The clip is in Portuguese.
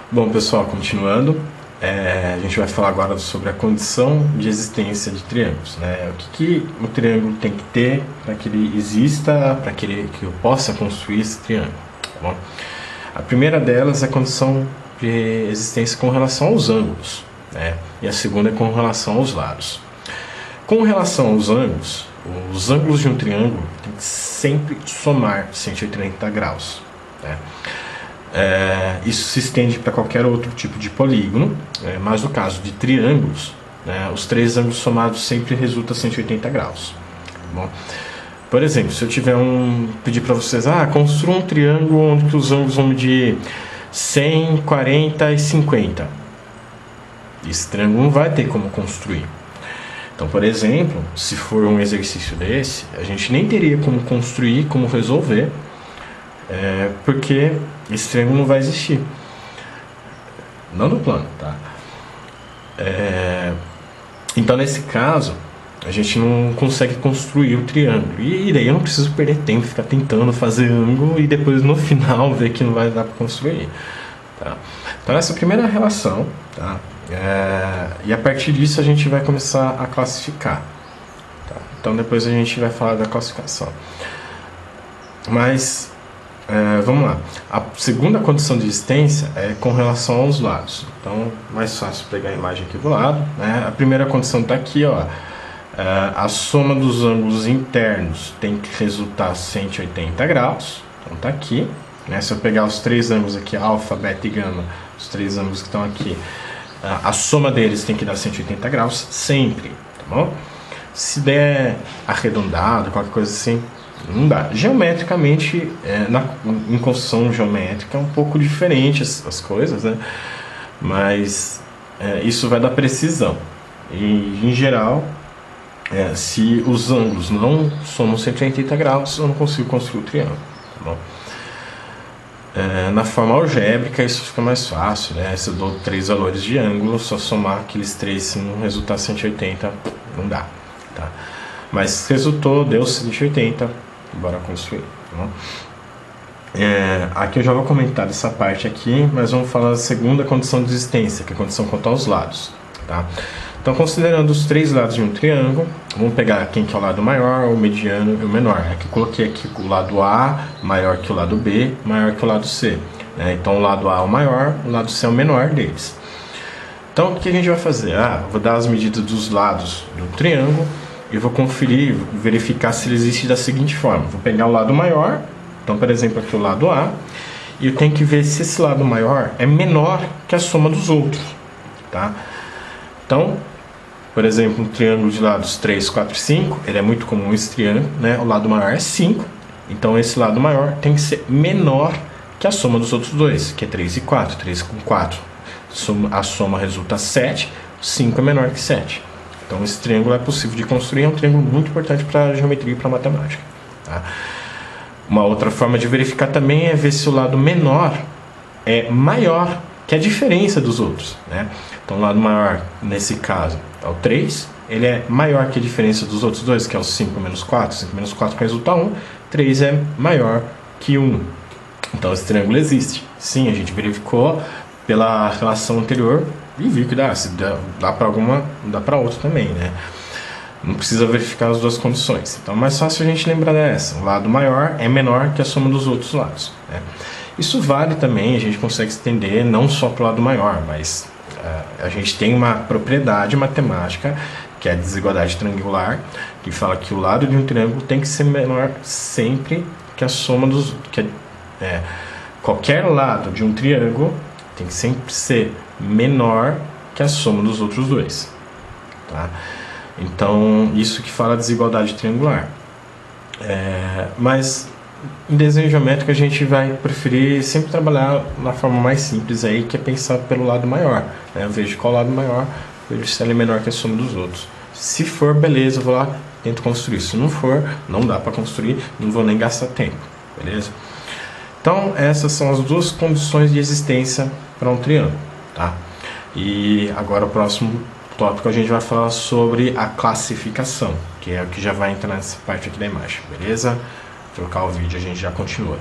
Bom, pessoal, continuando, a gente vai falar agora sobre a condição de existência de triângulos, né? O que o triângulo tem que ter para que ele exista, para que eu possa construir esse triângulo, tá bom? A primeira delas é a condição de existência com relação aos ângulos, né? E a segunda é com relação aos lados. Com relação aos ângulos, os ângulos de um triângulo tem que sempre somar 180 graus, né? Isso se estende para qualquer outro tipo de polígono, mas no caso de triângulos, né, os três ângulos somados sempre resultam 180 graus. Tá bom? Por exemplo, se eu tiver pedir para vocês, construa um triângulo onde os ângulos vão medir 100, 40 e 50. Esse triângulo não vai ter como construir. Então, por exemplo, se for um exercício desse, a gente nem teria como construir, como resolver, porque esse triângulo não vai existir. Não no plano, tá? Então, nesse caso, a gente não consegue construir o triângulo. E daí eu não preciso perder tempo, ficar tentando fazer ângulo e depois no final ver que não vai dar para construir. Tá? Então, essa é a primeira relação, tá? E a partir disso a gente vai começar a classificar. Tá? Então, depois a gente vai falar da classificação. Mas vamos lá. A segunda condição de existência é com relação aos lados. Então, mais fácil pegar a imagem aqui do lado, né? A primeira condição está aqui, ó. A soma dos ângulos internos tem que resultar 180 graus. Então, está aqui, né? Se eu pegar os três ângulos aqui, alfa, beta e gama, os três ângulos que estão aqui, a soma deles tem que dar 180 graus sempre, tá bom? Se der arredondado, qualquer coisa assim, não dá. Geometricamente, em construção geométrica é um pouco diferente as coisas, né? Mas isso vai dar precisão. E, em geral, se os ângulos não somam 180 graus, eu não consigo construir o triângulo, tá bom? Na forma algébrica isso fica mais fácil, né? Se eu dou três valores de ângulo, só somar aqueles três, se não resultar 180, não dá, tá? Mas resultou, deu 180, bora construir, tá bom? Aqui eu já vou comentar dessa parte aqui, mas vamos falar da segunda condição de existência, que é a condição quanto aos lados, tá? Então, considerando os três lados de um triângulo, vamos pegar quem que é o lado maior, o mediano e o menor. Aqui eu coloquei aqui o lado A maior que o lado B, maior que o lado C, né? Então, o lado A é o maior, o lado C é o menor deles. Então, o que a gente vai fazer? Eu vou dar as medidas dos lados do triângulo e vou conferir, verificar se ele existe da seguinte forma. Vou pegar o lado maior, então, por exemplo, aqui o lado A, e eu tenho que ver se esse lado maior é menor que a soma dos outros, tá? Então, por exemplo, um triângulo de lados 3, 4 e 5, ele é muito comum esse triângulo, né? O lado maior é 5, então esse lado maior tem que ser menor que a soma dos outros dois, que é 3 e 4, 3 com 4. A soma resulta 7, 5 é menor que 7. Então esse triângulo é possível de construir, é um triângulo muito importante para a geometria e para a matemática, tá? Uma outra forma de verificar também é ver se o lado menor é maior que a diferença dos outros, né? Então o lado maior, nesse caso, é o 3, ele é maior que a diferença dos outros dois, que é o 5 menos 4, 5 menos 4 resulta 1, 3 é maior que 1. Então esse triângulo existe. Sim, a gente verificou pela relação anterior e viu que dá. Se dá para alguma, dá para outra também, né? Não precisa verificar as duas condições. Então é mais fácil a gente lembrar dessa. O lado maior é menor que a soma dos outros lados, né? Isso vale também, a gente consegue estender não só para o lado maior, mas a gente tem uma propriedade matemática, que é a desigualdade triangular, que fala que o lado de um triângulo tem que ser menor sempre que a soma dos... qualquer lado de um triângulo tem que sempre ser menor que a soma dos outros dois, tá? Então, isso que fala a desigualdade triangular. Mas em desenho geométrico a gente vai preferir sempre trabalhar na forma mais simples aí, que é pensar pelo lado maior, né? Eu vejo qual lado maior, vejo se ele é menor que a soma dos outros. Se for, beleza, eu vou lá, tento construir. Se não for, não dá para construir, não vou nem gastar tempo, beleza? Então, essas são as duas condições de existência para um triângulo, tá? E agora o próximo tópico a gente vai falar sobre a classificação, que é o que já vai entrar nessa parte aqui da imagem, beleza? Trocar o vídeo, a gente já continua.